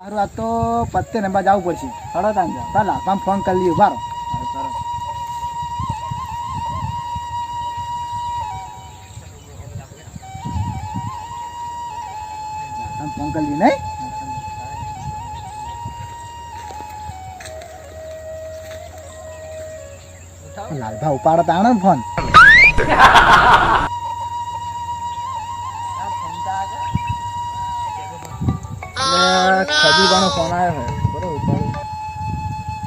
મારું આ તો પત્તે નંબર જવું પડશે. હળો તાન ચાલ લાલપામ ફોન કરી લઈએ. ઉભા રહો. ફોન કરી લઈએ નહીં. લાલભા ઉપાડો તાણે ફોન. ખજૂરભાઈનો ફોન આવ્યો છે. બરોબર.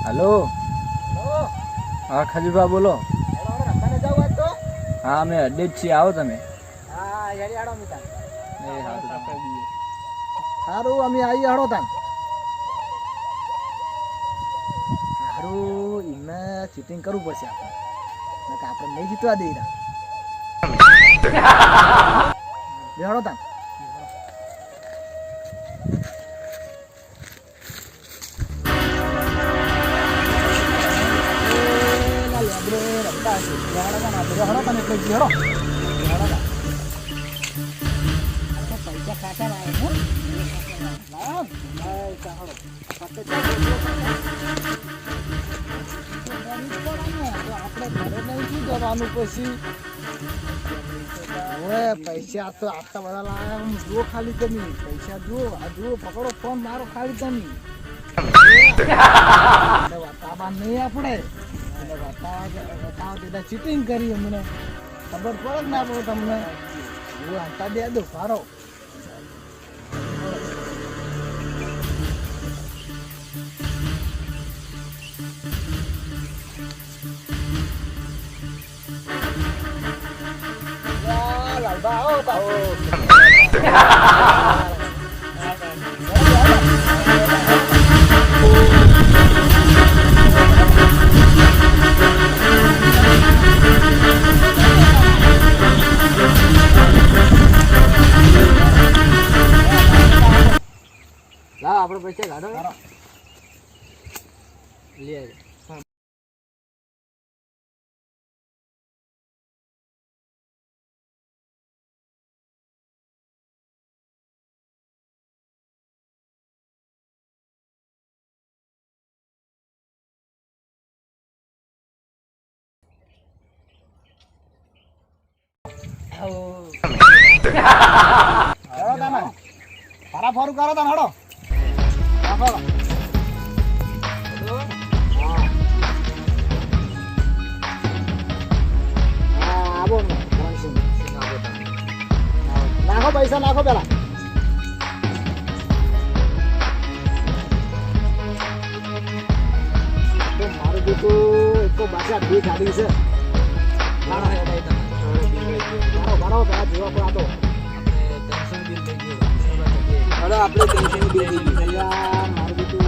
હલો. હા ખજૂરભાઈ બોલો. હા અમે અડ્ડે જ છીએ. આવો તમે. સારું અમે આવી હળો તાન. સારું એમને ચીટિંગ કરવું પડશે આપણે. આપણે નહીં જીતવા દઈ રહ્યા. હળો તાન. પૈસા તો આટલા બધા લાયા. જુઓ ખાલી તમે પૈસા જુઓ. આ જુઓ પકડો ફોન મારો ખાલી તમે. વાતાવરણ નહીં આપણે વાતાવરણ ચીટિંગ કરી અમને ખબર પડે ને આપણે તમને આંટા દે દો સારો. આપણે પૈસા ગાડો લે. તારા ફોરું કરો તા હડો. નાખો પૈસા નાખો પેલા. મારું બેટું એક તો બાજા બે ગાડી છે. બરાબર પેલા જીવા પર આતો આપણે ટેન્શન બિલ થઈ ગયું. મારું બેટું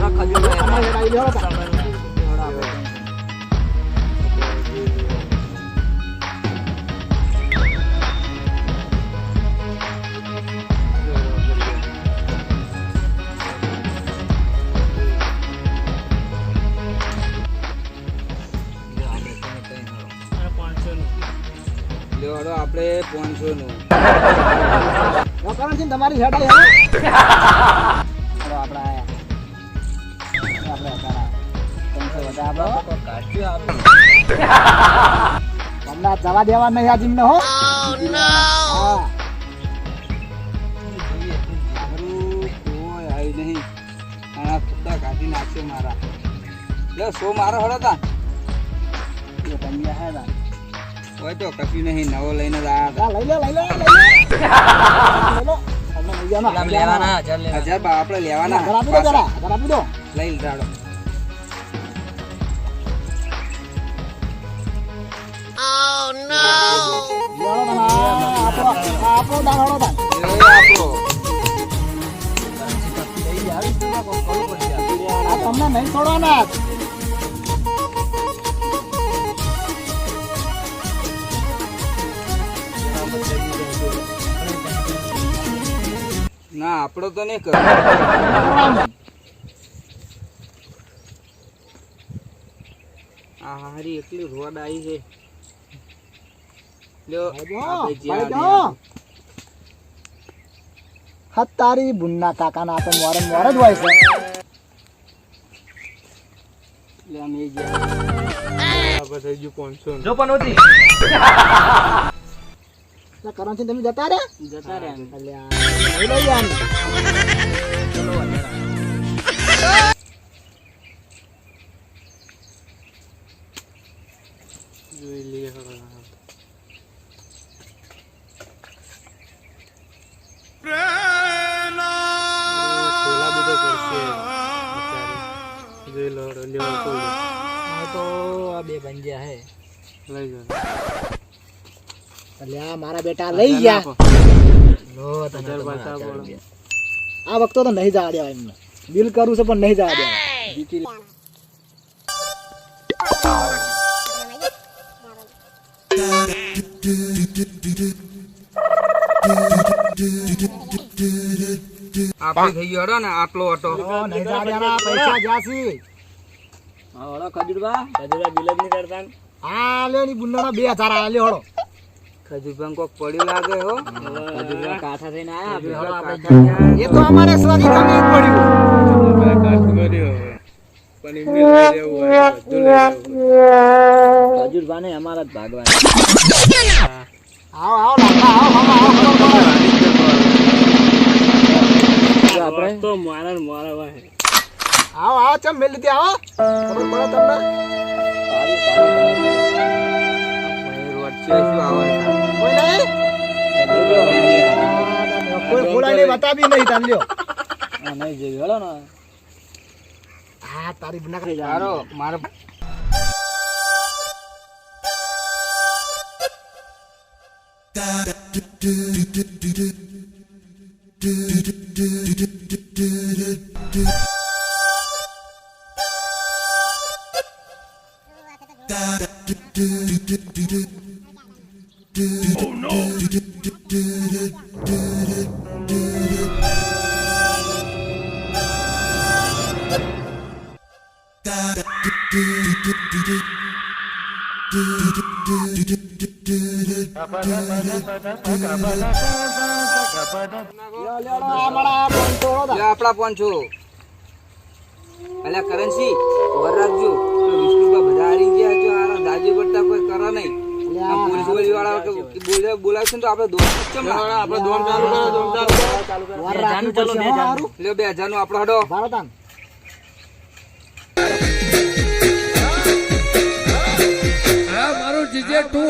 આપણે 500 નું કરણસિંહ તમારી હેડ આવી. આપણે તમને જવા દેવા નહીં આ જીમને. હો નહીં કાઢી નાખશે મારા. સો મારો હળો તા હોય તો કશું નહીં. નવો લઈને જ આવ્યા. લઈ લો લેવાના 1000 આપણે લેવાના. આપી દો લઈ રાડો. તમને નહીં છોડવાના. ના આપણો તો નહીં કર. હારી એટલી રોડ આવી છે. તારી બુન્ના કાકા ના તો મોરે જ હોય છે. જો પણ હોતી કરણસિંહ તમે જતા રહ્યા અલ્યા, લઈ લઈ આની. ચલો જોઈ લઈએ જોઈ લો લેવા તો આ બે બંજ્યા હે લઈ જાઓ અલ્યા મારા બેટા લઈ ગયા. લો તને તો પાછા મારા બોલો. આ વખતે તો નહીં જવા દેવાય એમને. બિલ કરું છે પણ નહીં જવા દેવાય. જીતી આપણે થઈ ગયો ને આટલો હતો નહીં જવા દેવાના. પૈસા જ્યાંસી ખજૂરબા બિલ જ નહીં કરતા આ લે ની બુંડાના 2000 આ લે હળો. ખજૂરભાઈ કોક પડ્યું લાગે હો ખજૂરબા કાઠા થઈને આયા એ તો અમારે સ્વાદી તમે જ પડ્યું. ખજૂરબા ને અમારા જ ભાગવાના. આવો આવો લાગા આવો આવો આપણે તો મારા ભાઈ આવો આવો ચમ મેલ લીધી આવો. ખબર પડે તમને? કોઈ નહીં? કોઈ ખોલાઈને બતાવી નહીં તાન લ્યો. નહીં જેવી હેલો ને હા તારી બના કરી મારો મારો આપડા પહોંચો અલ્યા કરન્સી વર રાખજો વિષ્ણુભા બધા હારી ગયા જો આ દાજી પડતા કોઈ કરે નહીં. પોલીસ વાળા બોલાવશે તો આપણે દોમ આપણે દોમ ચાલુ કરો દોમ ચાલુ કરો લ્યો 2000 નું આપણો હડો ભારતાન મારું જીજે તું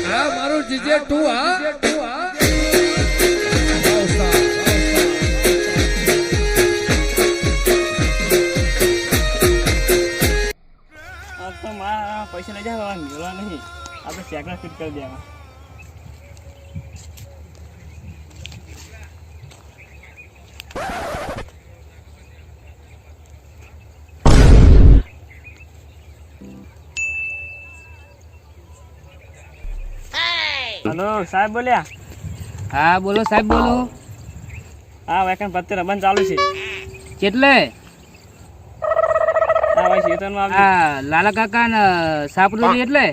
હા મારું જીજે તું હા તો મારા પૈસા લઈ જાય મેળવા નહીં આપણે ચેકડા ફિટ કરી દેવા. હલો સાહેબ બોલ્યા? હા બોલો સાહેબ બોલો. હા વેકન પત્તે રમણ ચાલુ છે. કેટલે? હા ભાઈ શેતનમાં આવી. હા લાલા કાકા ને સાપડોલી એટલે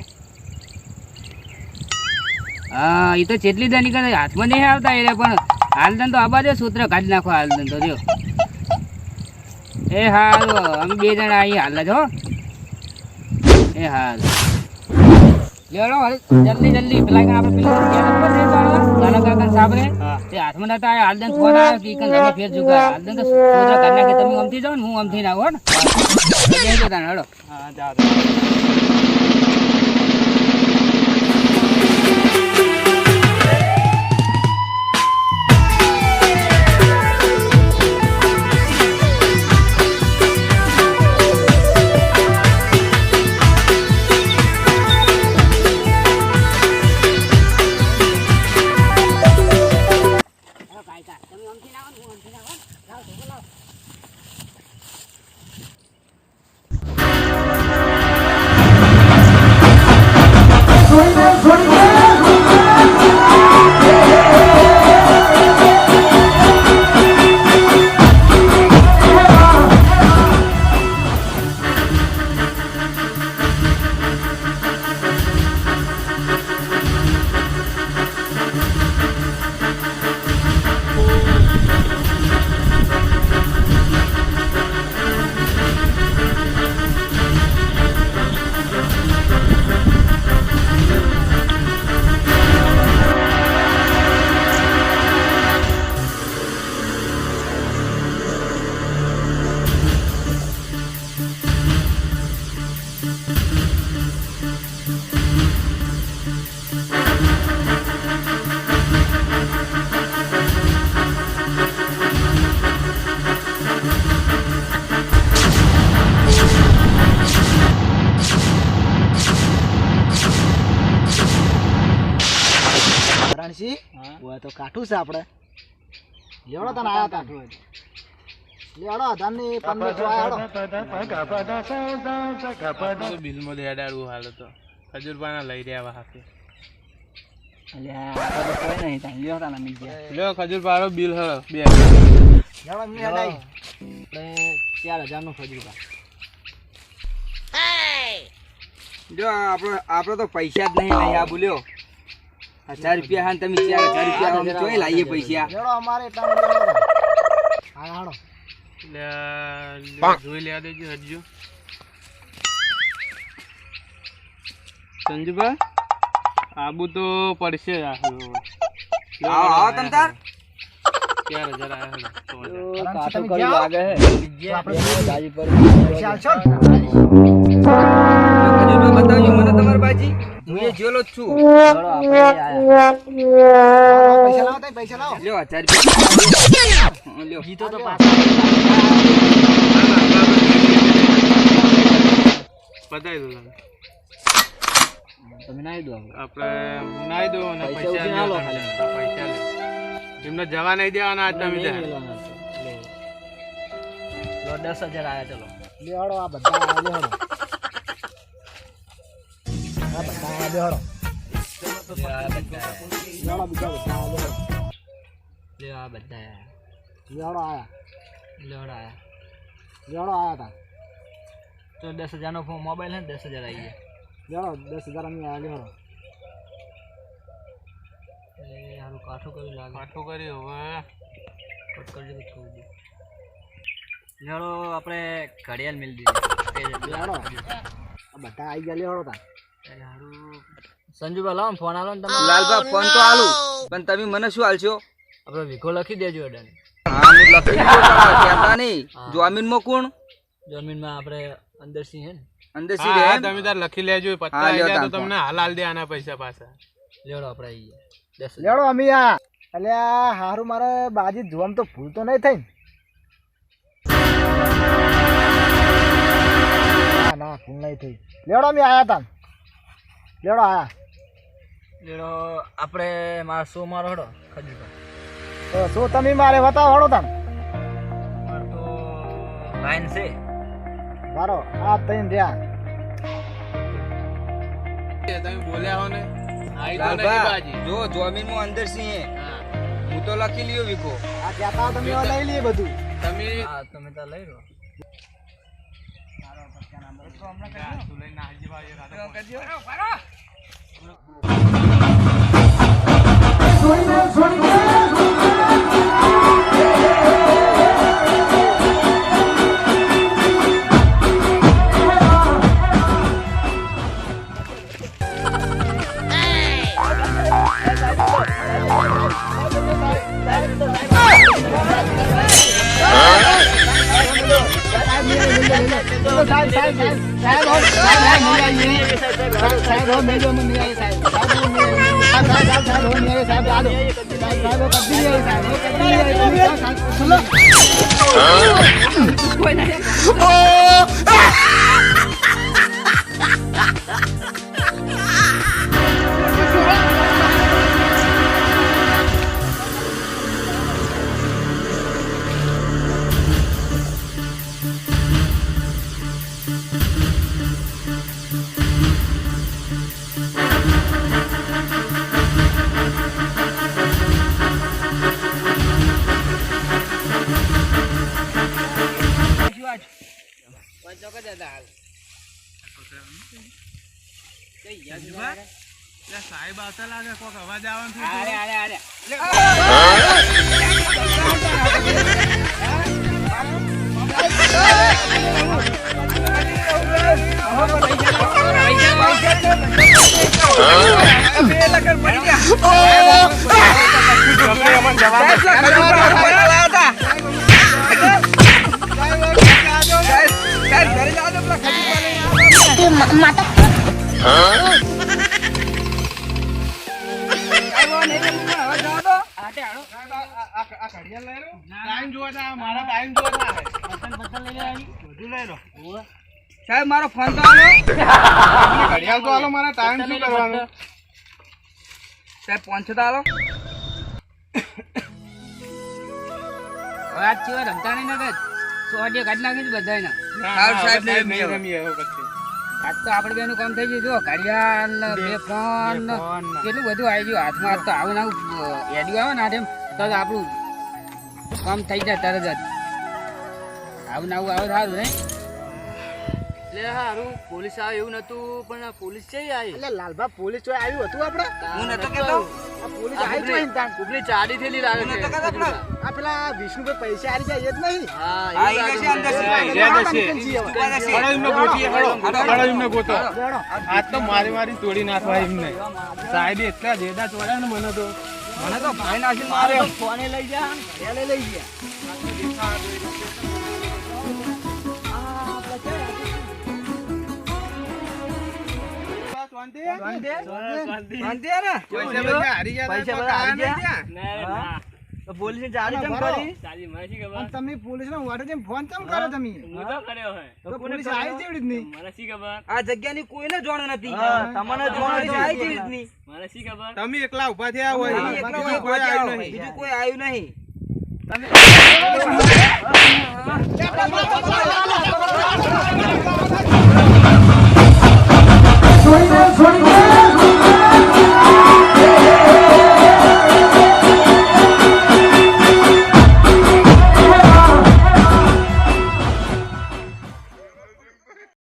હા એ તો ચેટલી દા નીકળે હાથમાં નહીં આવતા એટલે પણ હાલદન તો આબા દે સૂત્ર કાઢી નાખો હાલદન તો જો એ હાલ અમે 2 જણા અહીં હાલ જ હો એ હાલ લેવડો જલ્દી જલ્દી પેલા આપણે લાલા કાકા સાપરે તે હાથમાં નતા આવ્યા હાલદન ફોન આવ્યો કે ઈકન તમે ફેર જુગા હાલદન તો સૂત્ર કાઢી નાખે તમે અમથી જાઓ ને હું અમથી ના આવો ને હડો હા જાઓ. રણસિંહ ઓય તો કાઠું છે આપણે લેવડો તને આયા તા લેવડો ધનની પંદર જો આયો બિલમાં દેડાડવું હાલ તો ખજૂરપાના લઈ રહ્યા હાથે લ્યો ખજૂરપારો બિલ હળો 2000 લેવડો મી હડાઈ આપણે 4000 નું ખજૂરપા જો આપણો તો પૈસા જ નહીં લઈ આ બોલ્યો 1000 રૂપિયા હા તમે 4000 રૂપિયા અમે ચોઈ લાવીએ પૈસા લેવડો અમારે એટલા માટે હા હાડો જોઈ લેવા દેજો હજુ સંજુભાઈ આબુ તો પડશે આવો તમ તાર 4000 આયા કાઠું કરી લાગે હે આપણે ગાડી પર ચાલ છો બતાવજો મને તમાર બાજી હું એ જોલો જ છું લેવડો આપણે આયા પૈસા લાવો લ્યો 1000 રૂપિયા લ્યો જીતો તો પાછા બતાવી દો તમે નાઈ દો આપણે નાઈ દો અને પૈસા પૈસા ઉઠીને આલો લ્યો તમે. પૈસા લ્યો એમને જવા નહીં દેવાના આજ તમે ત્યાં. લો 10000 આયા ચલો લેવડો આ બધા આયા લેવડો આ બધા આયા લેવડો લેવડો બીજા બધા આયા લેવડો લે આ બધા લેવડો આયા લેવડા આયા લેવડો આયા તા તો 10000 નો મોબાઈલ હે 10000 આવી ગયા લેવડો 10000 અમે આયા લેવડો એ હારું કાઠું કરી લાગે પાઠું કરી હવે કટ કરજો તો છોડી દે લેવડો આપણે ઘડિયાળ મિલ દીધી લેવડો આ બધા આવી ગયા લેવડો તા હારું સંજુભાઈ લાવો ફોન આલો ને તમે લાલબા ફોન તો આલું પણ તમે મને શું આલશો? આપણે વિખો લખી દેજો અડાને હા હું લખી દીધો કહેતા નહીં. જમીનમાં કોણ જમીનમાં આપણે અંદરસિંહ હે ને અંદર હા, સી હા, રહે તમે તાર લખી લેજો પત્તા હા, આવી લ્યો જાય તો તાર તમને હાલ હાલ દે આના પૈસા પાછા લેવડો આપણે આવી ગયા 10000 લેવડો અમે આ એટલે આ હારું મારે બાજી જોવામાં તો ભૂલ તો નહીં થઈ ને? ના ના ભૂલ નહીં થઈ લેવડો અમે આયા તા લેવડો આયા લેવડો આપણે મારા શો મારો હડો ખજૂરભાઈ તો શું તમે મારે બતાવો હળો તાન મારો તો લાઈન છે મારો આ તઈને રહ્યા તમે બોલ્યા હો ને આઈ તો નહીં લાલબા બાજી જો જમીનમાં અંદર સી હે હા હું તો લખી લ્યો વિકો આ કહેતા તમે એવા લઈ લઈએ બધું તમે હા તમે તો લઈ લો તું લઈને આવજે ભાઈ રાતે સાહેબ આવતા લાગે કોક અવાજ આવવાનું mata સાહેબ મારો ફોન તો આલો. ઘડિયાળ તો આલો, મારા ટાઈમ શું કરવાનો? સાહેબ 500 તો આલો. હવે આજ સિવાય રમતા નહીં નગર સોડિયા કાઢી નાખી બધાને. સાહેબ સાહેબ નહીં નહીં રમીએ હવે પછી. આજ તો આપણે બેનું કામ થઈ ગયું. જો ઘડિયાળ ને બે ફોન ને કેટલું બધું આવી ગયું હાથમાં. આજ તો આવું આવું એડિયું આવે ને આ ટાઈમ તો આપણું કામ થઈ જાય તરત જ. આવું આવું આવે સારું નહીં. એટલે હારું પોલીસ આવે એવું નતું, પણ પોલીસ છે આવી. એટલે લાલભા પોલીસ ચોય આવ્યું હતું આપણે? હું નતો કહેતો. આ પોલીસ આવી જોઈને તાણ. ઉપલી ચાડી થેલી લાગે હું છે. નતો કહેતો આપણો. આ પેલા વિષ્ણુભાઈ પૈસા આલી જાય એ જ નહીં? હા હા, એવું ઈ લાગે કશે છે. અંદર છે. હા, ઈ છે. ઉપર છે. હળો એમને ગોતીએ, હળો. હળો એમને ગોતો. બેડો. આજ તો મારી તોડી નાખવા એમને. સાહેબ એટલા જેડા ચોડ્યા ને મને તો. મને તો ભાઈ નાખી માર્યો. ફોને લઈ જા, ઘડિયાળે લઈ ગયા. શાંતિ. શાંતિ હે ને? પૈસા બધા હારી ગયા તા, પૈસા બધા હારી ગયા? હા. તો પોલીસે ચાલી કેમ બરાબર. કરી? ચાલી મને શી ખબર? અને તમે પોલીસને વાટે જઈને ફોન કેમ કરો તમે? હું તો કર્યો હે. તો પોલીસ આવી જેવડી જ નહીં. મને શી ખબર? આ જગ્યાની કોઈને જાણ નથી. હા. તમને જાણ હતી આવી જ રીતની. મને શી ખબર? તમે એકલા ઉભા થયા હોય તમે એકલા બીજું કોઈ કોઈ આવ્યું આવ્યું નહીં. બીજું કોઈ આવ્યું નહીં. છોડી